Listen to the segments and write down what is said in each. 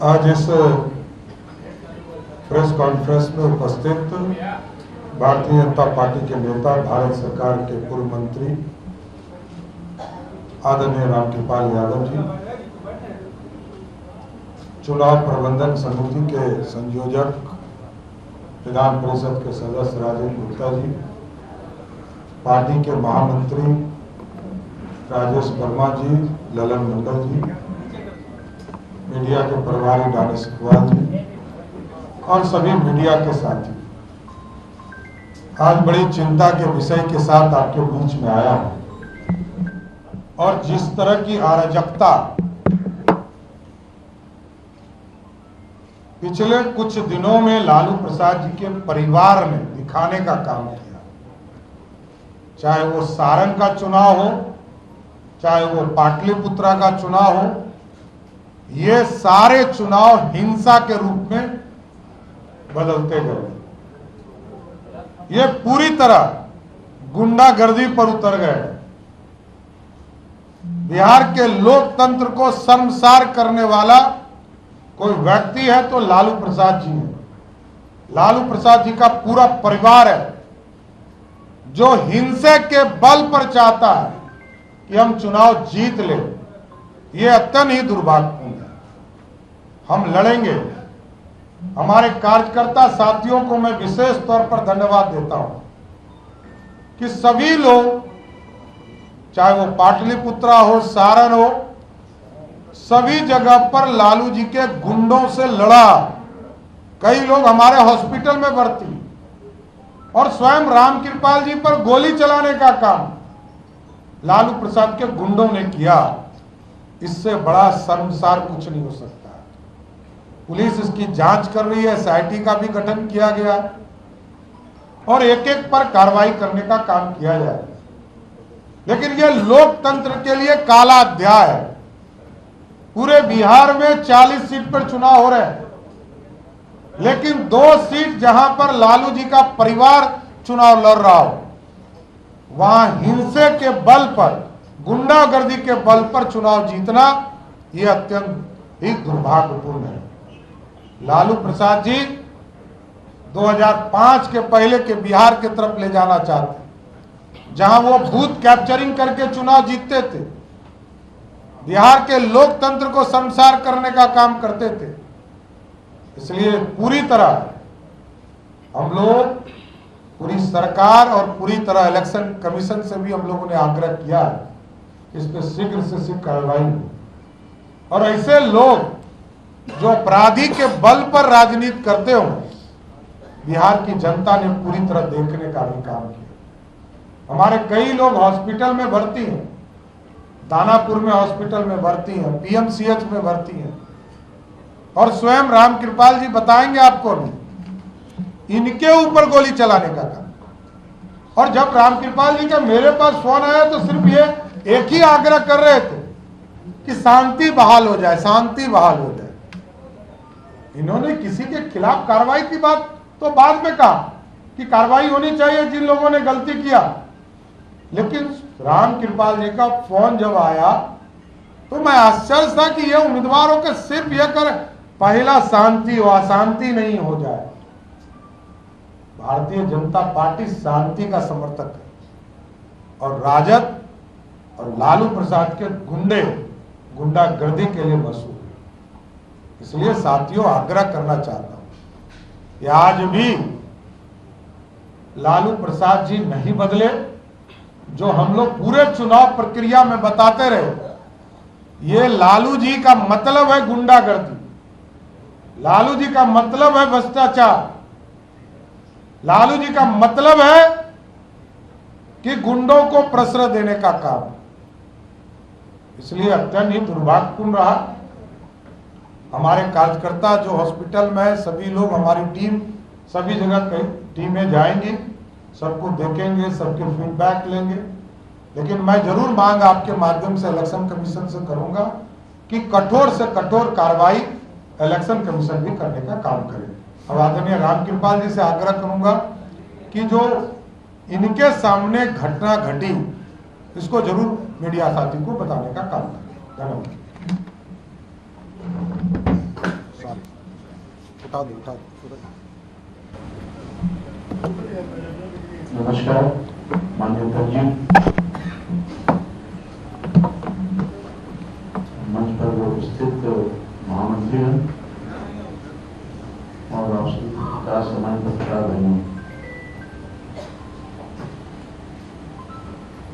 आज इस press conference में उपस्थित भारतीय जनता पार्टी के नेता, भारत सरकार के पूर्व मंत्री आदरणीय रामकृपाल यादव जी, चुनाव प्रबंधन समिति के संयोजक विधान परिषद के सदस्य राजेंद्र गुप्ता जी, पार्टी के महामंत्री राजेश वर्मा जी, ललन मंडल जी, मीडिया के प्रभारी दानिश इकबाल जी और सभी मीडिया के साथी, आज बड़ी चिंता के विषय के साथ आपके बीच में आया हूं। और जिस तरह की अराजकता पिछले कुछ दिनों में लालू प्रसाद जी के परिवार ने दिखाने का काम किया, चाहे वो सारण का चुनाव हो, चाहे वो पाटलिपुत्रा का चुनाव हो, ये सारे चुनाव हिंसा के रूप में बदलते गए। ये पूरी तरह गुंडागर्दी पर उतर गए। बिहार के लोकतंत्र को शर्मसार करने वाला कोई व्यक्ति है तो लालू प्रसाद जी है। लालू प्रसाद जी का पूरा परिवार है जो हिंसा के बल पर चाहता है कि हम चुनाव जीत ले। ये अत्यंत ही दुर्भाग्यपूर्ण है। हम लड़ेंगे। हमारे कार्यकर्ता साथियों को मैं विशेष तौर पर धन्यवाद देता हूं कि सभी लोग, चाहे वो पाटलिपुत्रा हो, सारण हो, सभी जगह पर लालू जी के गुंडों से लड़ा। कई लोग हमारे हॉस्पिटल में भर्ती और स्वयं रामकृपाल जी पर गोली चलाने का काम लालू प्रसाद के गुंडों ने किया। इससे बड़ा शर्मसार कुछ नहीं हो सकता। पुलिस इसकी जांच कर रही है, एसआईटी का भी गठन किया गया और एक एक पर कार्रवाई करने का काम किया जाए। लेकिन यह लोकतंत्र के लिए काला अध्याय है। पूरे बिहार में 40 सीट पर चुनाव हो रहे हैं, लेकिन 2 सीट जहां पर लालू जी का परिवार चुनाव लड़ रहा हो, वहां हिंसा के बल पर, गुंडागर्दी के बल पर चुनाव जीतना यह अत्यंत ही दुर्भाग्यपूर्ण है। लालू प्रसाद जी 2005 के पहले के बिहार की तरफ ले जाना चाहते, जहां वो बूथ कैप्चरिंग करके चुनाव जीतते थे, बिहार के लोकतंत्र को शर्मसार करने का काम करते थे। इसलिए पूरी तरह हम लोग, पूरी सरकार और पूरी तरह इलेक्शन कमीशन से भी हम लोगों ने आग्रह किया है इस पर शीघ्र से शीघ्र कार्रवाई हो और ऐसे लोग जो अपराधी के बल पर राजनीति करते हो, बिहार की जनता ने पूरी तरह देखने का भी काम किया। हमारे कई लोग हॉस्पिटल में भर्ती हैं, दानापुर में हॉस्पिटल में भर्ती हैं, पीएमसीएच में भर्ती हैं और स्वयं रामकृपाल जी बताएंगे आपको भी इनके ऊपर गोली चलाने का काम। और जब रामकृपाल जी का मेरे पास फोन आया तो सिर्फ ये एक ही आग्रह कर रहे थे कि शांति बहाल हो जाए, शांति बहाल हो जाए। इन्होंने किसी के खिलाफ कार्रवाई की बात तो बाद में कहा कि कार्रवाई होनी चाहिए जिन लोगों ने गलती किया, लेकिन रामकृपाल जी का फोन जब आया तो मैं आश्चर्य था कि ये उम्मीदवारों के सिर्फ यह कर पहला शांति हो, अशांति नहीं हो जाए। भारतीय जनता पार्टी शांति का समर्थक है और राजद और लालू प्रसाद के गुंडागर्दी के लिए मशहूर है। इसलिए साथियों, आग्रह करना चाहता हूं कि आज भी लालू प्रसाद जी नहीं बदले। जो हम लोग पूरे चुनाव प्रक्रिया में बताते रहे, ये लालू जी का मतलब है गुंडागर्दी, लालू जी का मतलब है भ्रष्टाचार, लालू जी का मतलब है कि गुंडों को प्रश्रय देने का काम। इसलिए अत्यंत ही दुर्भाग्यपूर्ण रहा। हमारे कार्यकर्ता जो हॉस्पिटल में है, सभी लोग, हमारी टीम सभी जगह कई टीमें जाएंगी, सबको देखेंगे, सबके फीडबैक लेंगे। लेकिन मैं जरूर मांग आपके माध्यम से इलेक्शन कमीशन से करूंगा कि कठोर से कठोर कार्रवाई इलेक्शन कमीशन भी करने का काम करे। अब आदरणीय रामकृपाल जी से आग्रह करूंगा कि जो इनके सामने घटना घटी, इसको जरूर मीडिया साथी को बताने का काम करें। धन्यवाद। उठा दो सूरज। नमस्कार माननीय अध्यक्ष जी, मंच पर उपस्थित महामंत्रीगण और आप सभी पत्रकार समाज पत्रकार बहनों,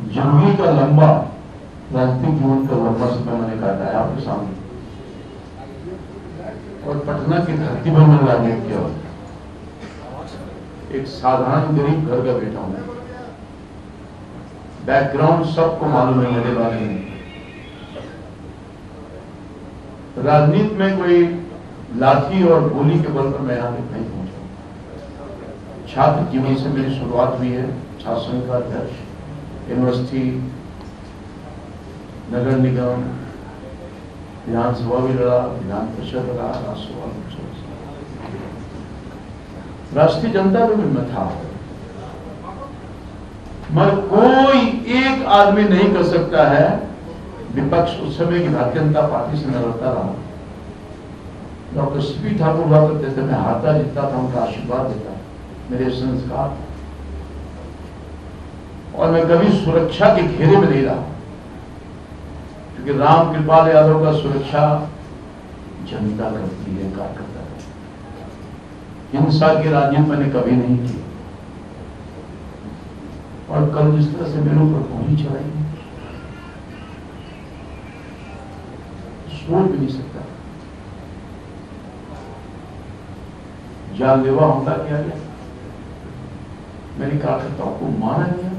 जिंदगी का लंबा राजनीतिक जीवन का लंबा समय मैंने काटा है आपके सामने, और पटना की धरती पर मैंने राजनीति किया। एक साधारण गरीब घर का बेटा हूं, बैकग्राउंड सबको मालूम है मेरे बारे में। राजनीति में कोई लाठी और गोली के बल पर मैं यहां तक नहीं पहुंचा। छात्र जीवन से मेरी शुरुआत हुई है, छात्र संघ का अध्यक्ष, यूनिवर्सिटी, नगर निगम, विधानसभा भी लड़ा, विधान परिषद लड़ा, राज्यसभा, राष्ट्रीय जनता दल में था। मगर कोई एक आदमी नहीं कर सकता है, विपक्ष उस समय की भारतीय जनता पार्टी से लड़ता रहा। डॉक्टर सीपी ठाकुर हुआ करते थे, मैं हारता जीतता था, उनका आशीर्वाद देता, मेरे संस्कार, और मैं कभी सुरक्षा के घेरे में नहीं रहा, क्योंकि राम कृपाल यादव का सुरक्षा जनता करती है, कार्यकर्ता। हिंसा की राजनीति मैंने कभी नहीं की, और कल जिस तरह से मेरे ऊपर गोली चलाई, सोच भी नहीं सकता। जानलेवा हमला किया गया, मेरे कार्यकर्ताओं को मारा गया,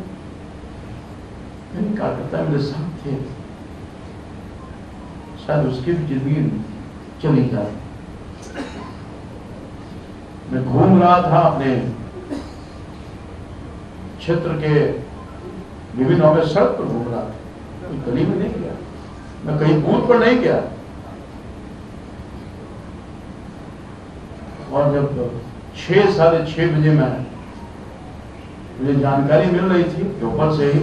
मेरे कार्यकर्ता मेरे साथ थे, शायद उसकी भी जिंदगी चली जाए। मैं घूम रहा था अपने क्षेत्र के विभिन्न में, सड़क पर घूम रहा था, कोई गली में नहीं गया, मैं कहीं बूथ पर नहीं गया। और जब 6 साढ़े 6 बजे मुझे जानकारी मिल रही थी कि ऊपर से ही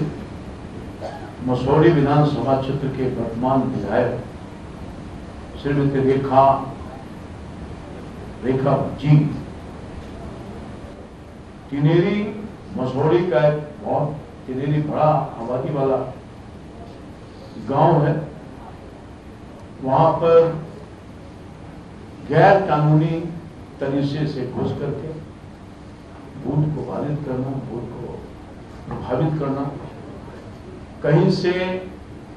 मसौड़ी विधानसभा क्षेत्र के वर्तमान विधायक श्रीमती रेखा जी, टिनेरी मसौड़ी का एक बहुत टिनेरी बड़ा आबादी वाला गांव है, वहां पर गैर कानूनी तरीके से घुस करके बूथ को बाधित करना, बूथ को प्रभावित करना, कहीं से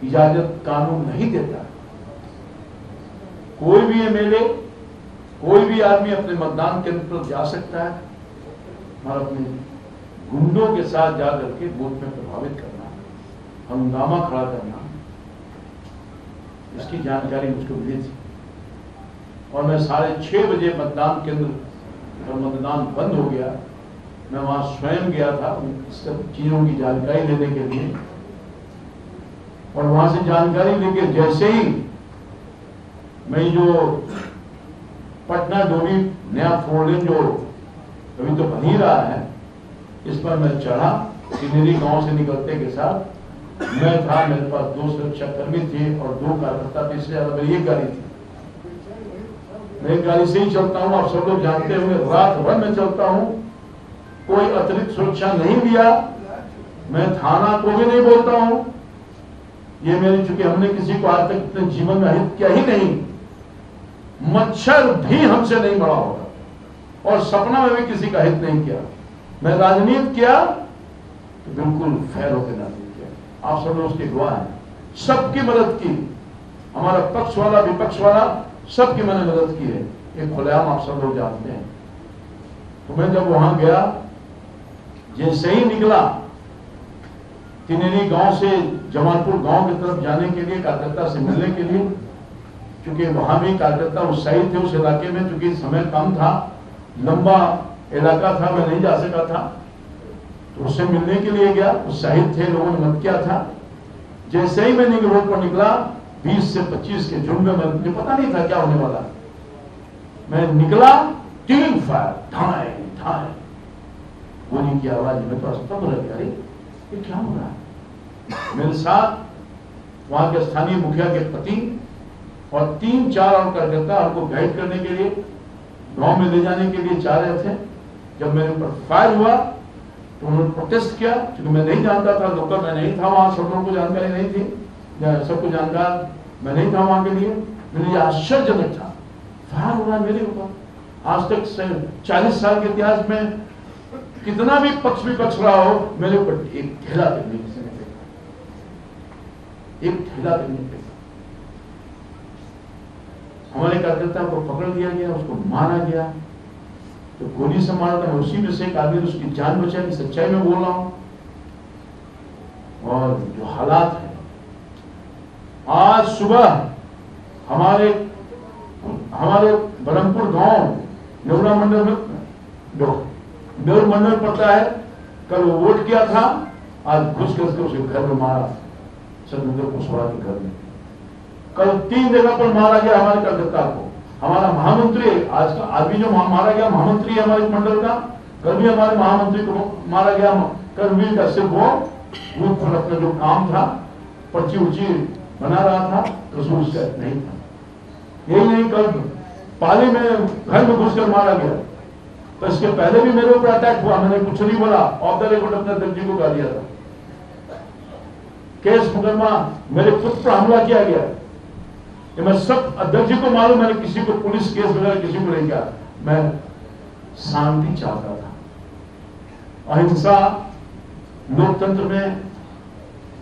इजाजत कानून नहीं देता। कोई भी एमएलए, कोई भी आदमी अपने मतदान केंद्र पर जा सकता है, और अपने गुंडों के साथ जाकर के बूथ में प्रभावित करना, हंगामा खड़ा करना, इसकी जानकारी मुझको मिली थी। और मैं 6:30 बजे मतदान केंद्र पर मतदान बंद हो गया, मैं वहां स्वयं गया था सब चीजों की जानकारी लेने के लिए, और वहां से जानकारी लेके जैसे ही मैं जो पटना डोरी नया 4 लेन जो अभी तो बन ही रहा है, इस पर मैं चढ़ा, टिनेरी गांव से निकलते के साथ मैं था, मेरे पास 2 सुरक्षाकर्मी थे और 2 कार्यकर्ता थे, इससे ज्यादा मेरी एक गाड़ी थी। मैं एक गाड़ी से ही चलता हूं, आप सब लोग जानते होंगे, रात भर में चलता हूं, कोई अतिरिक्त सुरक्षा नहीं लिया, मैं थाना को भी नहीं बोलता हूं। ये मेरी, चूंकि हमने किसी को आज तक अपने जीवन में हित किया ही नहीं, मच्छर भी हमसे नहीं बड़ा होगा, और सपना में भी किसी का हित नहीं किया। मैं राजनीति किया तो बिल्कुल फेर होकर राजनीति किया, आप सब लोग उसके गवाह हैं। सबकी मदद की, हमारा पक्ष वाला विपक्ष वाला सबकी मैंने मदद की है, ये खुलेआम आप सब लोग जानते हैं। तो मैं जब वहां गया, जैसे ही निकला टिनेरी गांव से जमालपुर गांव की तरफ जाने के लिए, कार्यकर्ता से मिलने के लिए, क्योंकि वहां भी कार्यकर्ता उत्साहित थे उस इलाके में, क्योंकि समय कम था, लंबा इलाका था, मैं नहीं जा सका था, तो उससे मिलने के लिए गया, उत्साहित थे, लोगों ने मत किया था। जैसे ही मैं निगल रोड पर निकला, 20 से 25 के झुंड में, मुझे पता नहीं था क्या होने वाला, मैं निकला, 3 फायर, ठाए ठाए, गोली की आवाज में तो स्तब्ध रह गया, ये क्या हो रहा है। मेरे साथ वहां के स्थानीय मुखिया के पति और 3-4 और कार्यकर्ता हमको गाइड करने के लिए गांव में ले जाने के लिए चाह रहे थे। जब मेरे ऊपर फायर हुआ तो उन्होंने प्रोटेस्ट किया, क्योंकि मैं नहीं जानता था, लोकल मैं नहीं था वहां, सब लोगों को जानकारी नहीं थी, सबको जानकार मैं नहीं था वहां के लिए। मेरे लिए आश्चर्यजनक था, फायर हो रहा मेरे ऊपर। आज तक 40 साल के इतिहास में कितना भी पक्ष विपक्ष रहा हो, मेरे ऊपर एक ढेला तक नहीं किसी ने फेंका, एक ढेला तक नहीं फेंका। हमारे कार्यकर्ता को पकड़ लिया गया, उसको मारा गया, तो गोली से मारा था। उसी में से एक आदमी ने उसकी जान बचाई, सच्चाई में बोल रहा हूं। और जो हालात है, आज सुबह हमारे बरमपुर गांव नेवरा मंडल में नेवर मंडल पड़ता है, कल वो वोट किया था, आज घुस करके उसे घर में मारा, सतविंदर कुशवाहा के घर में। कल 3 जगह पर मारा गया हमारे कार्यकर्ता को। हमारा महामंत्री आज भी जो मारा गया महामंत्री है हमारे मंडल का, कल भी हमारे महामंत्री को मारा गया। कल भी का सिर्फ वो पर अपना जो काम था, पर्ची उर्ची बना रहा था, कसूर उसका नहीं था। यही नहीं, कल पाली में घर में घुसकर मारा गया। तो इसके पहले भी मेरे ऊपर अटैक हुआ, मैंने कुछ नहीं बोला, ऑफ द रिकॉर्ड अपने अध्यक्ष जी को गा दिया था। केस मुकदमा मेरे खुद पर हमला किया गया, ये मैं सब अध्यक्ष जी को मालूम। मैंने किसी को पुलिस केस वगैरह किसी को नहीं किया, मैं शांति चाहता था। अहिंसा लोकतंत्र में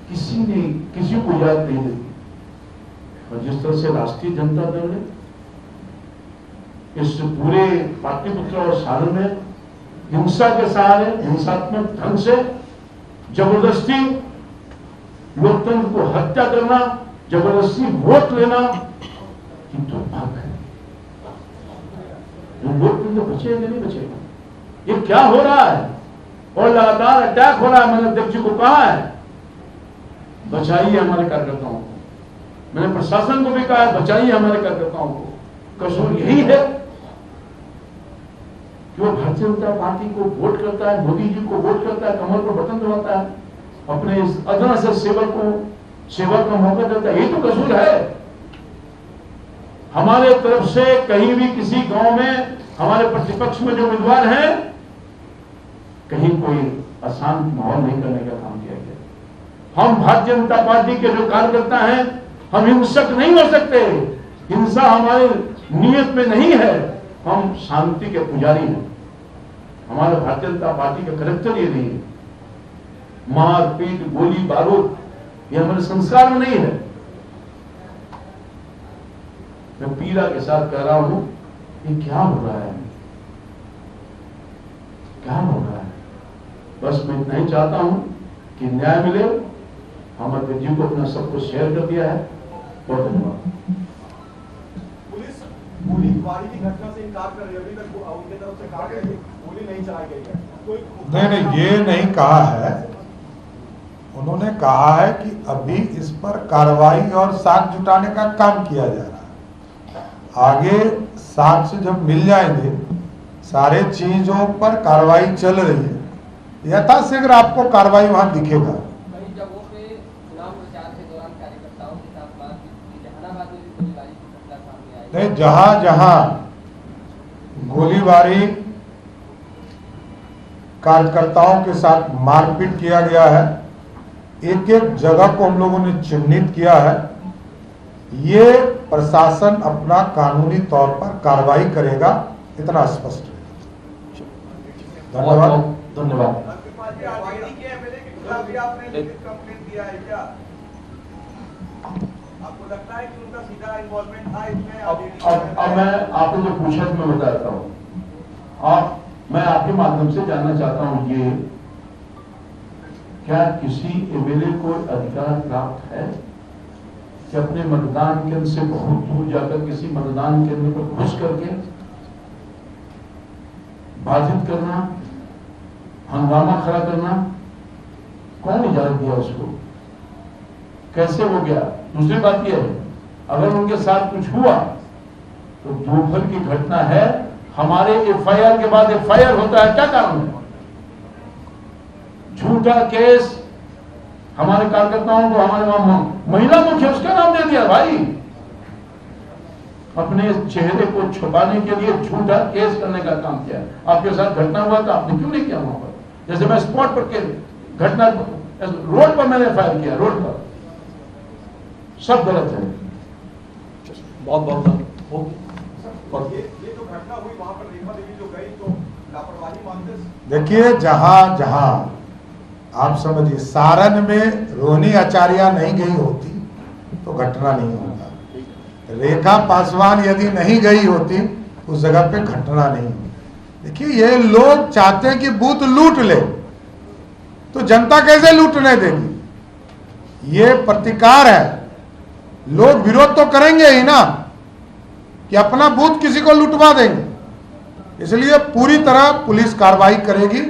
किसी ने किसी को याद नहीं देती। और जिस तरह से राष्ट्रीय जनता दल ने इस पूरे पाटलिपुत्र और सारण में हिंसा के सहारे, हिंसात्मक ढंग से जबरदस्ती लोकतंत्र को हत्या करना, जबरदस्ती वोट लेना, ये दुर्भाग्य है। लोकतंत्र बचेगा नहीं बचेगा, ये क्या हो रहा है? और लगातार अटैक हो रहा है। मैंने अध्यक्ष जी को कहा है, बचाइए हमारे कार्यकर्ताओं को। मैंने प्रशासन को भी कहा है, बचाइए हमारे कार्यकर्ताओं को। कसूर यही है कि वो भारतीय जनता पार्टी को वोट करता है, मोदी जी को वोट करता है, कमर पर बटन दबाता है, अपने इस अदना से सेवक को सेवा का मौका देता है। यही तो कसूर है। हमारे तरफ से कहीं भी किसी गांव में हमारे प्रतिपक्ष में जो उम्मीदवार हैं, कहीं कोई अशांत माहौल नहीं करने का काम किया गया। हम भारतीय जनता पार्टी के जो कार्यकर्ता हैं, हम हिंसक नहीं हो सकते। हिंसा हमारे नियत में नहीं है। हम शांति के पुजारी हैं। हमारे भारतीय जनता पार्टी का करैक्टर ये नहीं है। मार पीट, गोली बारूद, ये हमारे संस्कार में नहीं है। मैं पीड़ा के साथ कह रहा हूं, ये क्या हो रहा है, क्या हो रहा है? बस मैं इतना ही चाहता हूं कि न्याय मिले। हम अध्यक्ष जी को अपना सब कुछ शेयर कर दिया है। बहुत धन्यवाद। पुलिस गोलीबारी की घटना से इनकार कर रही है, अभी तक उनके तरफ से कहा गया कि गोली नहीं चलाई गई है। नहीं, ये नहीं कहा है। उन्होंने कहा है कि अभी इस पर कार्रवाई और साक्ष्य जुटाने का काम किया जा रहा है। आगे साक्ष्य जब मिल जाएंगे, सारे चीजों पर कार्रवाई चल रही है, यथाशीघ्र आपको कार्रवाई वहां दिखेगा। नहीं, जहां जहां गोलीबारी कार्यकर्ताओं के साथ मारपीट किया गया है, एक एक जगह को हम लोगों ने चिन्हित किया है। ये प्रशासन अपना कानूनी तौर पर कार्रवाई करेगा, इतना स्पष्ट है। धन्यवाद। धन्यवाद। आपको लगता है कि उनका सीधा इन्वॉल्वमेंट था इसमें? अब मैं आपको जो पूछा मैं बताता हूँ। मैं आपके माध्यम से जानना चाहता हूँ, ये क्या किसी एमएलए को अधिकार प्राप्त है कि अपने मतदान केंद्र से बहुत दूर जाकर किसी मतदान केंद्र पर घुस करके बाधित करना, हंगामा खड़ा करना? कौन इजाजत दिया उसको? कैसे हो गया? दूसरी बात यह है, अगर उनके साथ कुछ हुआ तो दोपहर की घटना है। हमारे एफआईआर के बाद एफआईआर होता है, क्या कारण है? झूठा केस हमारे कार्यकर्ताओं को, हमारे महिला मुख्य उसका नाम दे दिया। भाई अपने चेहरे को छुपाने के लिए झूठा केस करने का काम किया। आपके साथ घटना हुआ था, आपने क्यों नहीं किया वहां पर? जैसे मैं स्पॉट पर के घटना रोड पर मैंने फायर किया, रोड पर। सब गलत है। बहुत बहुत ये जो घटना हुई वहां पर रेखा देवी जो गई तो लापरवाही मानते। देखिए, जहां जहां आप समझिए, सारण में रोहिणी आचार्य नहीं गई होती तो घटना नहीं होता। रेखा पासवान यदि नहीं गई होती उस जगह पे घटना नहीं होती। देखिए, ये लोग चाहते हैं कि बूथ लूट ले, तो जनता कैसे लूटने देगी? ये प्रतिकार है। लोग विरोध तो करेंगे ही ना कि अपना बूथ किसी को लुटवा देंगे। इसलिए पूरी तरह पुलिस कार्रवाई करेगी।